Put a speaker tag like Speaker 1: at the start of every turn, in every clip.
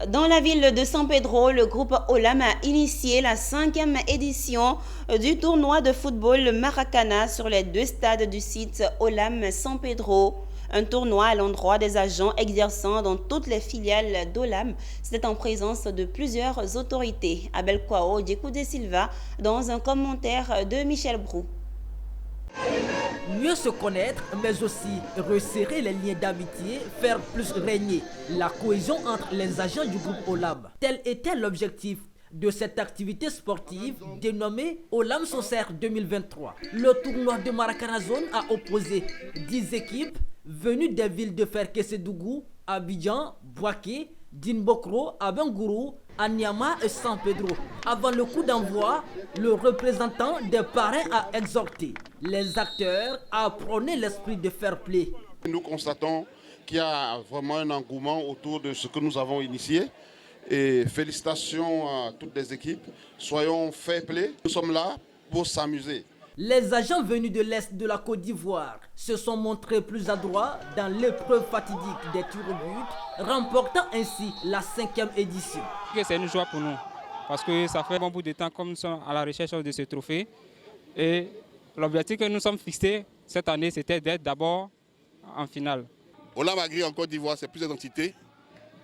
Speaker 1: Dans la ville de San Pedro, le groupe Olam a initié la 5e édition du tournoi de football Maracana sur les deux stades du site Olam San Pedro. Un tournoi à l'endroit des agents exerçant dans toutes les filiales d'Olam. C'était en présence de plusieurs autorités. Abel Kwao, Djekou de Silva, dans un commentaire de Michel Brou.
Speaker 2: Mieux se connaître, mais aussi resserrer les liens d'amitié, faire plus régner la cohésion entre les agents du groupe Olam. Tel était l'objectif de cette activité sportive dénommée Olam Socer 2023. Le tournoi de Maracana Zone a opposé 10 équipes venues des villes de Ferkessédougou, Abidjan, Bouaké, Dinbokro, Abengourou, Anyama et San Pedro. Avant le coup d'envoi, le représentant des parrains a exhorté les acteurs à prôner l'esprit de fair play.
Speaker 3: Nous constatons qu'il y a vraiment un engouement autour de ce que nous avons initié. Et félicitations à toutes les équipes. Soyons fair play. Nous sommes là pour s'amuser.
Speaker 2: Les agents venus de l'Est de la Côte d'Ivoire se sont montrés plus adroits dans l'épreuve fatidique des tirs au but, remportant ainsi la 5e édition.
Speaker 4: C'est une joie pour nous, parce que ça fait un bon bout de temps que nous sommes à la recherche de ce trophée. Et l'objectif que nous sommes fixés cette année, c'était d'être d'abord en finale.
Speaker 3: Olam Agri en Côte d'Ivoire, c'est plusieurs entités.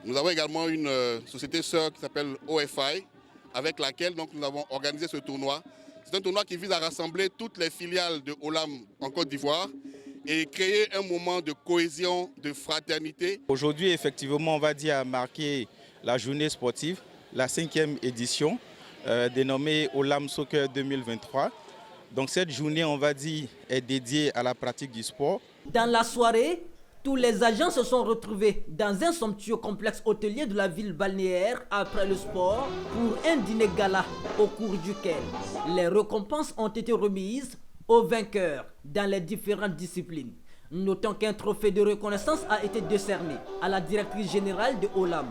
Speaker 3: Nous avons également une société sœur qui s'appelle OFI, avec laquelle donc, nous avons organisé ce tournoi. C'est un tournoi qui vise à rassembler toutes les filiales de Olam en Côte d'Ivoire et créer un moment de cohésion, de fraternité.
Speaker 5: Aujourd'hui, effectivement, on va dire, a marqué la journée sportive, la 5e édition, dénommée Olam Soccer 2023. Donc cette journée, on va dire, est dédiée à la pratique du sport.
Speaker 2: Dans la soirée, tous les agents se sont retrouvés dans un somptueux complexe hôtelier de la ville balnéaire après le sport pour un dîner gala au cours duquel les récompenses ont été remises aux vainqueurs dans les différentes disciplines. Notons qu'un trophée de reconnaissance a été décerné à la directrice générale de Olam.